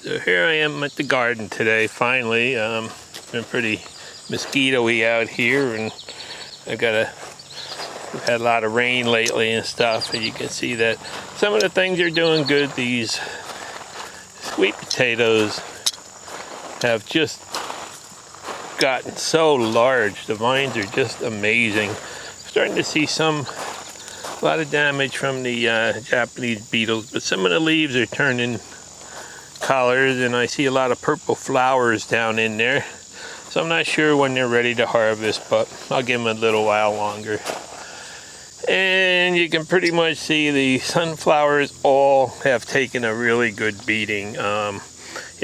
So here I am at the garden today, finally. It's been pretty mosquito-y out here, and we've had a lot of rain lately and stuff, and you can see that some of the things are doing good. These sweet potatoes have just gotten so large. The vines are just amazing. Starting to see a lot of damage from the Japanese beetles, but some of the leaves are turning colors, and I see a lot of purple flowers down in there. So I'm not sure when they're ready to harvest, but I'll give them a little while longer. And you can pretty much see the sunflowers all have taken a really good beating. You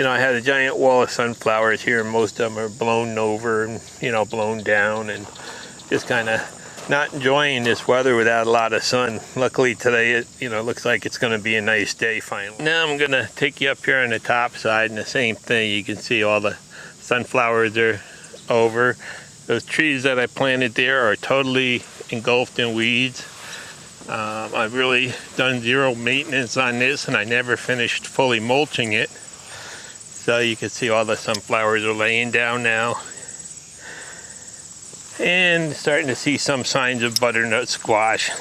know, I had a giant wall of sunflowers here, and most of them are blown over and, you know, blown down, and just kind of not enjoying this weather without a lot of sun. Luckily today, it looks like it's going to be a nice day finally. Now I'm going to take you up here on the top side, and the same thing. You can see all the sunflowers are over. Those trees that I planted there are totally engulfed in weeds. I've really done zero maintenance on this, and I never finished fully mulching it. So you can see all the sunflowers are laying down now. And starting to see some signs of butternut squash.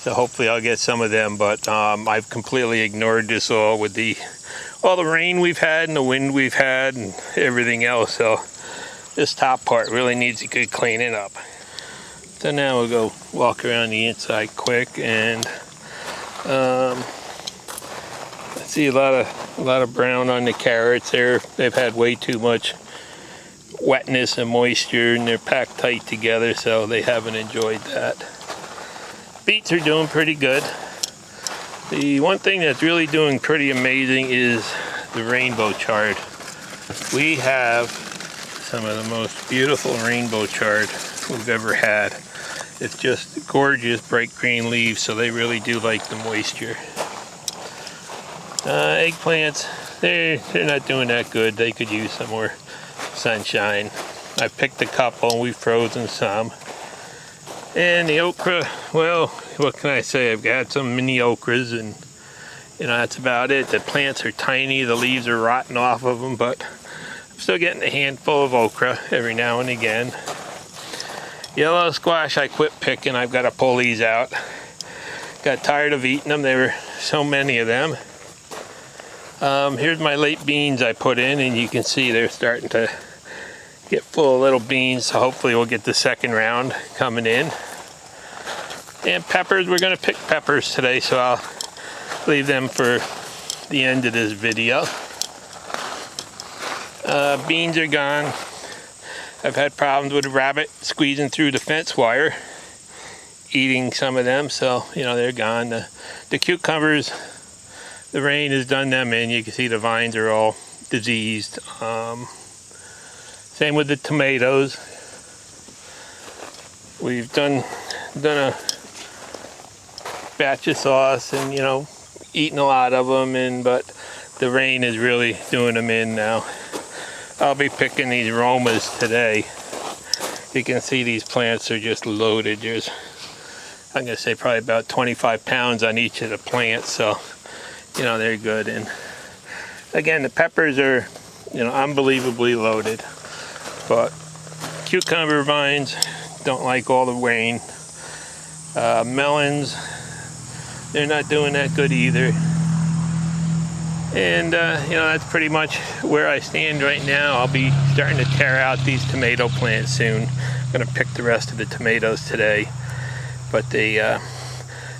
So hopefully I'll get some of them, but I've completely ignored this all with all the rain we've had and the wind we've had and everything else. So this top part really needs a good cleaning up. So now we'll go walk around the inside quick, and I see a lot of brown on the carrots there. They've had way too much wetness and moisture, and they're packed tight together, so they haven't enjoyed that. Beets are doing pretty good. The one thing that's really doing pretty amazing is the rainbow chard. We have some of the most beautiful rainbow chard we've ever had. It's just gorgeous bright green leaves, so they really do like the moisture. Eggplants, they're not doing that good. They could use some more sunshine. I picked a couple, and we've frozen some. And the okra, well, what can I say? I've got some mini okras, and that's about it. The plants are tiny, the leaves are rotting off of them, but I'm still getting a handful of okra every now and again. Yellow squash I quit picking. I've got to pull these out. Got tired of eating them. There were so many of them. Here's my late beans I put in, and you can see they're starting to get full of little beans, so hopefully we'll get the second round coming in. And peppers, we're going to pick peppers today, so I'll leave them for the end of this video. Beans are gone. I've had problems with a rabbit squeezing through the fence wire, eating some of them, so they're gone. The cucumbers, the rain has done them in. You can see the vines are all diseased. Same with the tomatoes. We've done a batch of sauce, and eaten a lot of them, but the rain is really doing them in now. I'll be picking these Romas today. You can see these plants are just loaded. There's, I'm gonna say, probably about 25 pounds on each of the plants, so they're good. And again, the peppers are unbelievably loaded, but cucumber vines don't like all the rain. Melons, they're not doing that good either. And that's pretty much where I stand right now. I'll be starting to tear out these tomato plants soon. I'm gonna pick the rest of the tomatoes today, but they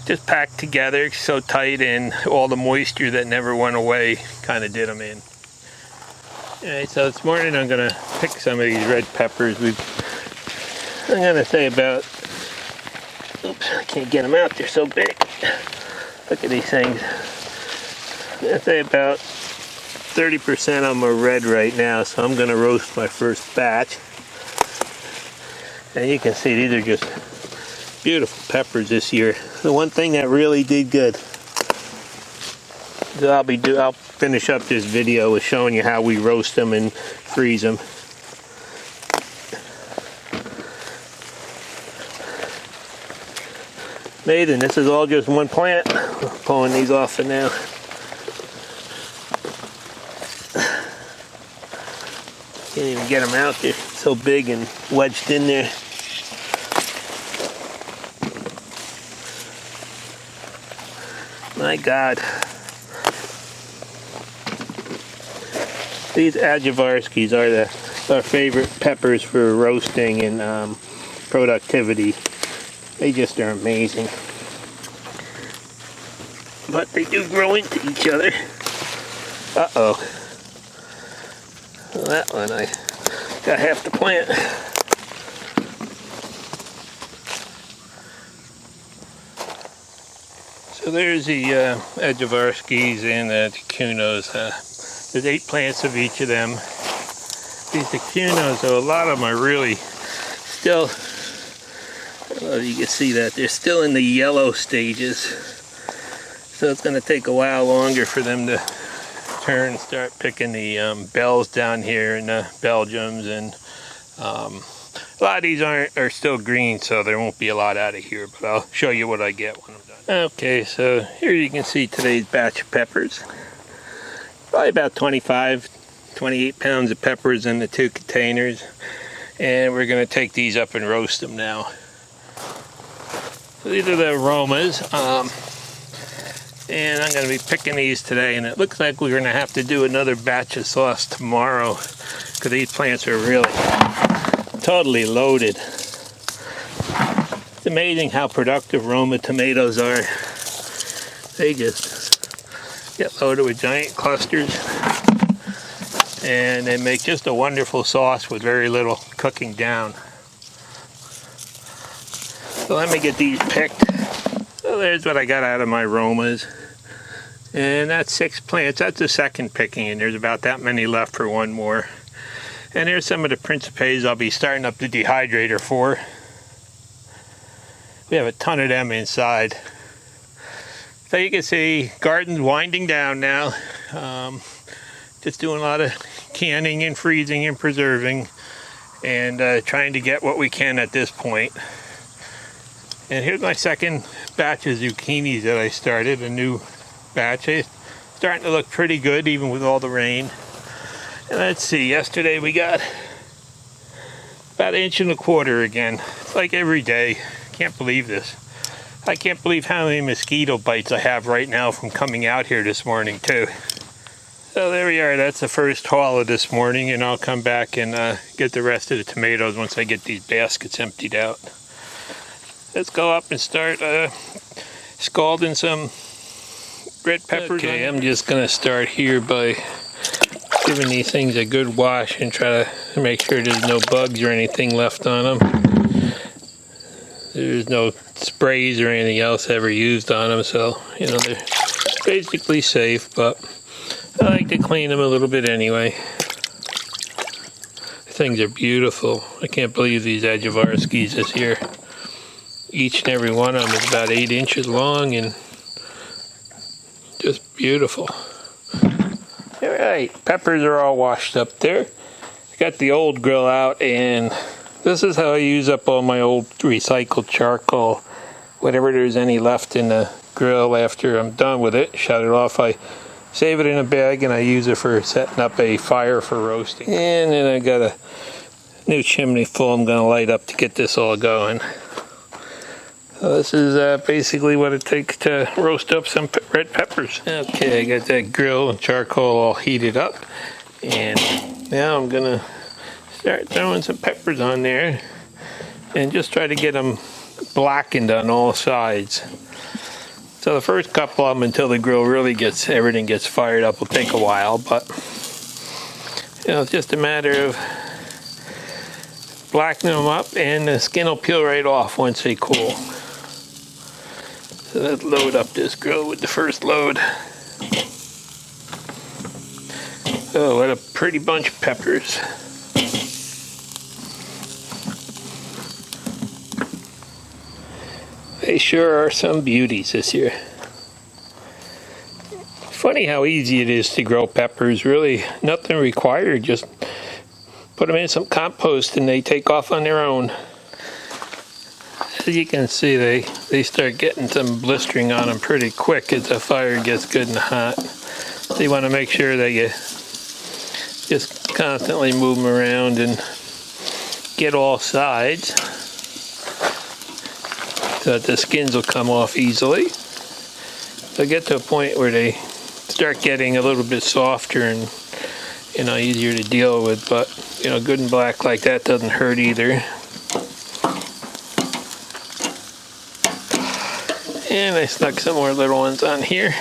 just packed together so tight, and all the moisture that never went away kind of did them in. Alright, so this morning I'm going to pick some of these red peppers. I'm going to say about, oops, I can't get them out, they're so big. Look at these things. I'm going to say about 30% of them are red right now, so I'm going to roast my first batch. And you can see these are just beautiful peppers this year. The one thing that really did good. So I'll finish up this video with showing you how we roast them and freeze them. Amazing, this is all just one plant. Pulling these off for now. Can't even get them out there. So big and wedged in there. My God. These Ajavarskis are our favorite peppers for roasting and productivity. They just are amazing. But they do grow into each other. Uh-oh. Well, that one I got half the plant. So there's the Ajavarskis and the Cunos. There's 8 plants of each of them. These Cunos, though, a lot of them are really still, I don't know if you can see that, they're still in the yellow stages. So it's going to take a while longer for them to turn and start picking the bells down here and the Belgiums. And a lot of these are still green, so there won't be a lot out of here, but I'll show you what I get when I'm done. Okay, so here you can see today's batch of peppers. Probably about 28 pounds of peppers in the 2 containers. And we're going to take these up and roast them now. So these are the aromas. And I'm going to be picking these today. And it looks like we're going to have to do another batch of sauce tomorrow, because these plants are really totally loaded. It's amazing how productive Roma tomatoes are. They just get loaded with giant clusters. And they make just a wonderful sauce with very little cooking down. So let me get these picked. So there's what I got out of my Romas. And that's 6 plants. That's the second picking, and there's about that many left for one more. And here's some of the Principes I'll be starting up the dehydrator for. We have a ton of them inside. So you can see, garden's winding down now. Just doing a lot of canning and freezing and preserving, and trying to get what we can at this point. And here's my second batch of zucchinis that I started, a new batch. It's starting to look pretty good even with all the rain. And let's see, yesterday we got about 1.25 inches again. It's like every day. Can't believe this. I can't believe how many mosquito bites I have right now from coming out here this morning too. So there we are, that's the first haul of this morning, and I'll come back and get the rest of the tomatoes once I get these baskets emptied out. Let's go up and start scalding some red peppers. Okay, I'm just going to start here by giving these things a good wash and try to make sure there's no bugs or anything left on them. There's no sprays or anything else ever used on them, so you know they're basically safe, but I like to clean them a little bit anyway. Things are beautiful. I can't believe these Ajavarskis this year. Each and every one of them is about 8 inches long and just beautiful. Alright, peppers are all washed up there. I got the old grill out, and this is how I use up all my old recycled charcoal. Whatever there's any left in the grill after I'm done with it, shut it off. I save it in a bag and I use it for setting up a fire for roasting. And then I got a new chimney full I'm going to light up to get this all going. So this is basically what it takes to roast up some red peppers. Okay, I got that grill and charcoal all heated up, and now I'm going to start throwing some peppers on there and just try to get them blackened on all sides. So the first couple of them, until the grill really everything gets fired up, will take a while, but you know, it's just a matter of blackening them up, and the skin will peel right off once they cool. So let's load up this grill with the first load. Oh, what a pretty bunch of peppers. They sure are some beauties this year. Funny how easy it is to grow peppers. Really nothing required, just put them in some compost and they take off on their own. As you can see, they start getting some blistering on them pretty quick as the fire gets good and hot. So you want to make sure that you just constantly move them around and get all sides so that the skins will come off easily. So get to a point where they start getting a little bit softer and, you know, easier to deal with, but, you know, good and black like that doesn't hurt either. And I stuck some more little ones on here.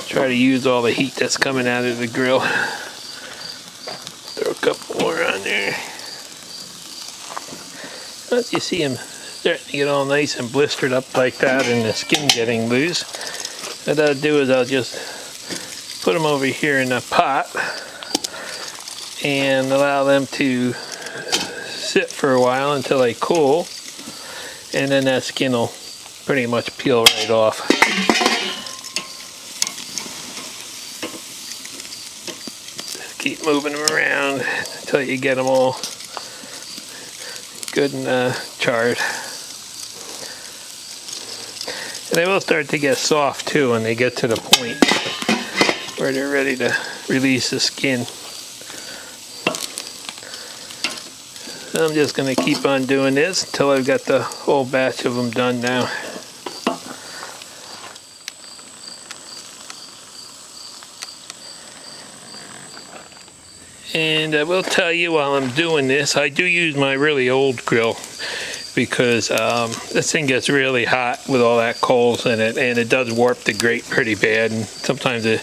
Try to use all the heat that's coming out of the grill. Throw a couple more on there. Once you see them starting to get all nice and blistered up like that and the skin getting loose, what I'll do is I'll just put them over here in a pot and allow them to sit for a while until they cool, and then that skin will pretty much peel right off. Just keep moving them around until you get them all good and charred. And they will start to get soft too when they get to the point where they're ready to release the skin. So I'm just going to keep on doing this until I've got the whole batch of them done now. And I will tell you while I'm doing this, I do use my really old grill because this thing gets really hot with all that coals in it, and it does warp the grate pretty bad, and sometimes it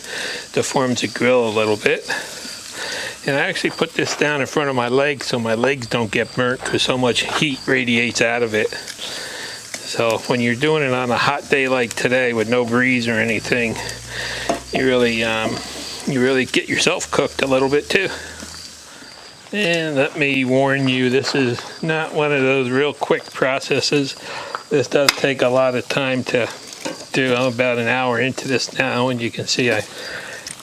deforms the grill a little bit. And I actually put this down in front of my legs so my legs don't get burnt because so much heat radiates out of it. So when you're doing it on a hot day like today with no breeze or anything, you really get yourself cooked a little bit too. And let me warn you, this is not one of those real quick processes. This does take a lot of time to do. I'm about an hour into this now, and you can see I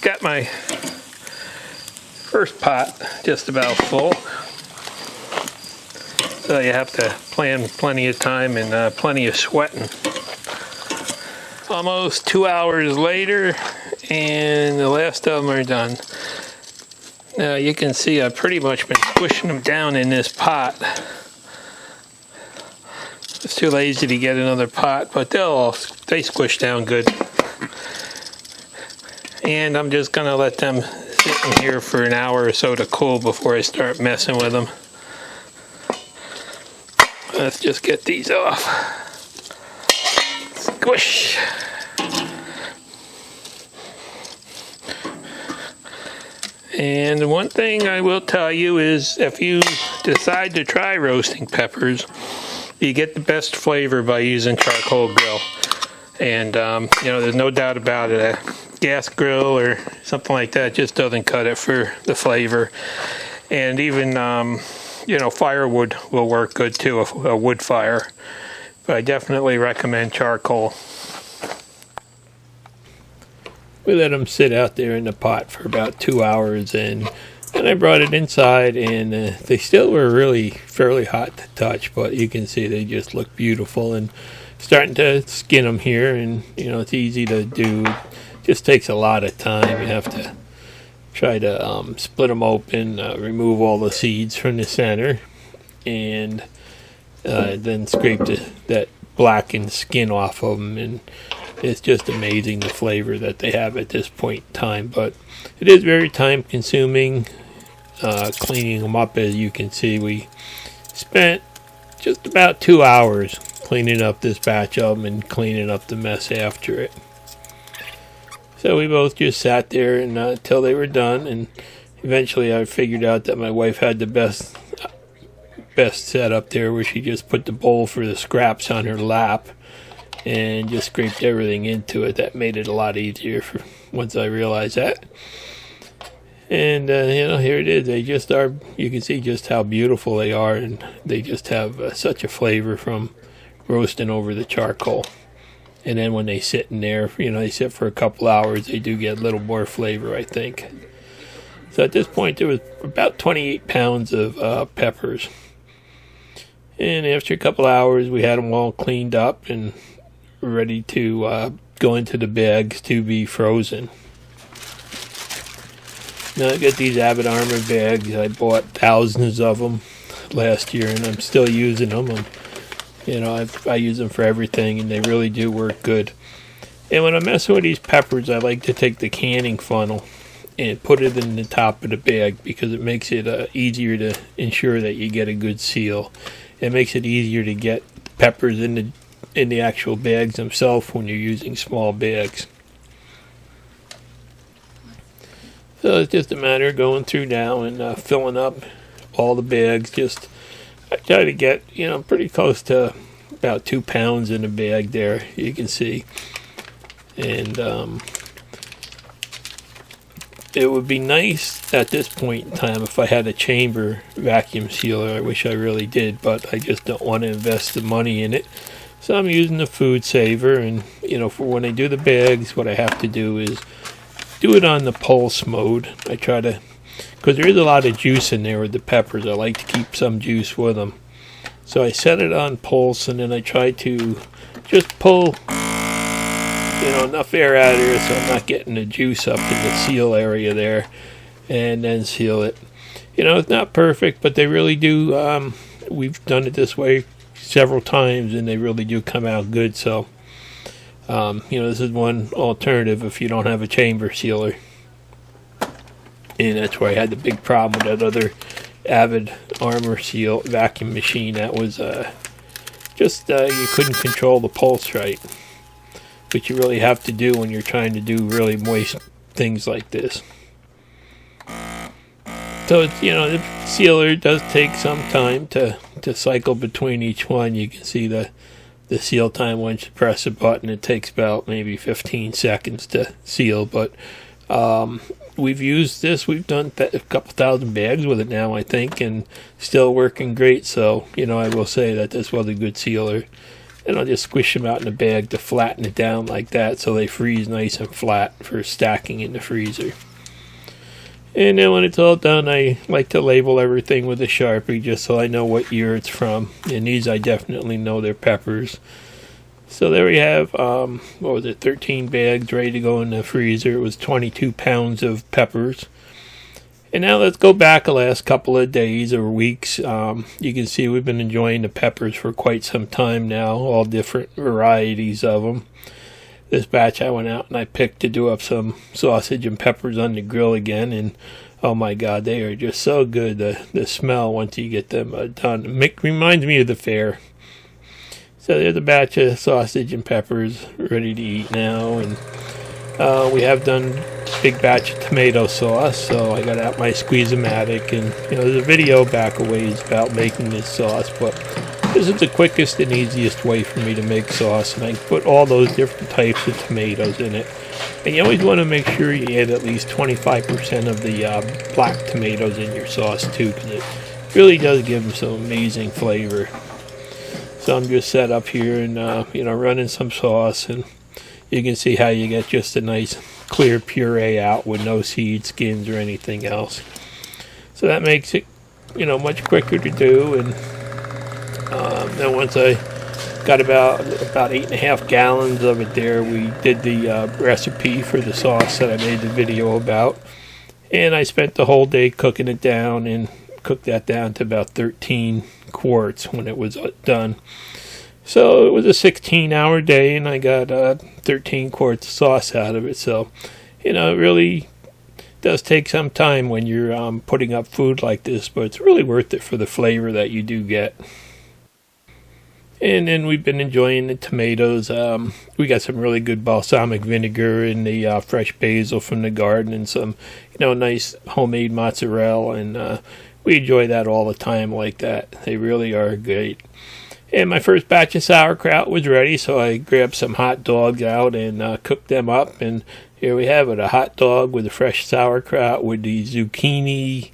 got my first pot just about full. So you have to plan plenty of time and plenty of sweating. Almost 2 hours later, and the last of them are done. Now you can see I've pretty much been squishing them down in this pot. It's too lazy to get another pot, but they squish down good. And I'm just gonna let them sit in here for an hour or so to cool before I start messing with them. Let's just get these off. Squish. And one thing I will tell you is if you decide to try roasting peppers, you get the best flavor by using charcoal grill. And you know, there's no doubt about it. A gas grill or something like that just doesn't cut it for the flavor. And even you know, firewood will work good too, a wood fire. But I definitely recommend charcoal. We let them sit out there in the pot for about 2 hours, and then I brought it inside, and they still were really fairly hot to touch, but you can see they just look beautiful. And starting to skin them here, and you know, it's easy to do. Just takes a lot of time. You have to try to split them open, remove all the seeds from the center, and then scrape that blackened skin off of them. And it's just amazing the flavor that they have at this point in time. But it is very time consuming cleaning them up. As you can see, we spent just about 2 hours cleaning up this batch of them and cleaning up the mess after it. So we both just sat there and until they were done, and eventually I figured out that my wife had the best setup there, where she just put the bowl for the scraps on her lap and just scraped everything into it. That made it a lot easier once I realized that. And you know, here it is. They just are. You can see just how beautiful they are, and they just have such a flavor from roasting over the charcoal. And then when they sit in there, you know, they sit for a couple hours, they do get a little more flavor, I think. So at this point, there was about 28 pounds of peppers. And after a couple hours, we had them all cleaned up and ready to go into the bags to be frozen. Now I got these Avid Armor bags. I bought thousands of them last year, and I'm still using them. I use them for everything, and they really do work good. And when I'm messing with these peppers, I like to take the canning funnel and put it in the top of the bag, because it makes it easier to ensure that you get a good seal. It makes it easier to get peppers in the actual bags themselves when you're using small bags. So it's just a matter of going through now and filling up all the bags. I try to get, pretty close to about 2 pounds in a bag there, you can see. And it would be nice at this point in time if I had a chamber vacuum sealer. I wish I really did, but I just don't want to invest the money in it. So I'm using the food saver, and for when I do the bags, what I have to do is do it on the pulse mode. I try to, because there is a lot of juice in there with the peppers. I like to keep some juice with them. So I set it on pulse, and then I try to just pull enough air out of here so I'm not getting the juice up in the seal area there, and then seal it. It's not perfect, but they really do. We've done it this way several times, and they really do come out good. So this is one alternative if you don't have a chamber sealer. And that's where I had the big problem with that other Avid Armor Seal vacuum machine. That was you couldn't control the pulse right, which you really have to do when you're trying to do really moist things like this. So it's, the sealer does take some time to cycle between each one. You can see the seal time once you press a button. It takes about maybe 15 seconds to seal, but we've used this. We've done a couple thousand bags with it now, I think, and still working great. So, I will say that this was a good sealer. And I'll just squish them out in the bag to flatten it down like that so they freeze nice and flat for stacking in the freezer. And then when it's all done, I like to label everything with a Sharpie just so I know what year it's from. And these I definitely know they're peppers. So there we have, 13 bags ready to go in the freezer. It was 22 pounds of peppers. And now let's go back the last couple of days or weeks. You can see we've been enjoying the peppers for quite some time now, all different varieties of them. This batch I went out and I picked to do up some sausage and peppers on the grill again, and oh my God, they are just so good. The smell once you get them done reminds me of the fair. So there's a batch of sausage and peppers ready to eat now, and we have done a big batch of tomato sauce, so I got out my Squeeze-O-Matic, and there's a video back a ways about making this sauce, but this is the quickest and easiest way for me to make sauce, and I put all those different types of tomatoes in it. And you always want to make sure you add at least 25% of the black tomatoes in your sauce too, because it really does give them some amazing flavor. So I'm just set up here and running some sauce, and you can see how you get just a nice clear puree out with no seed skins or anything else. So that makes it much quicker to do. And then once I got about 8.5 gallons of it there, we did the recipe for the sauce that I made the video about, and I spent the whole day cooking it down and cooked that down to about 13 quarts when it was done. So it was a 16-hour day, and I got 13 quarts of sauce out of it. So it really does take some time when you're putting up food like this, but it's really worth it for the flavor that you do get. And then we've been enjoying the tomatoes. We got some really good balsamic vinegar and the fresh basil from the garden, and some nice homemade mozzarella, and we enjoy that all the time like that. They really are great. And my first batch of sauerkraut was ready, so I grabbed some hot dogs out and cooked them up. And here we have it, a hot dog with the fresh sauerkraut with the zucchini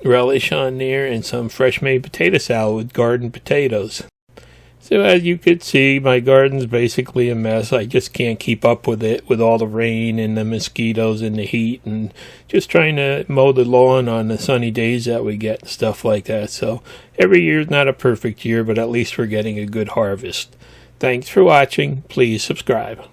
relish on there, and some fresh made potato salad with garden potatoes. So as you could see, my garden's basically a mess. I just can't keep up with it with all the rain and the mosquitoes and the heat, and just trying to mow the lawn on the sunny days that we get and stuff like that. So every year is not a perfect year, but at least we're getting a good harvest. Thanks for watching. Please subscribe.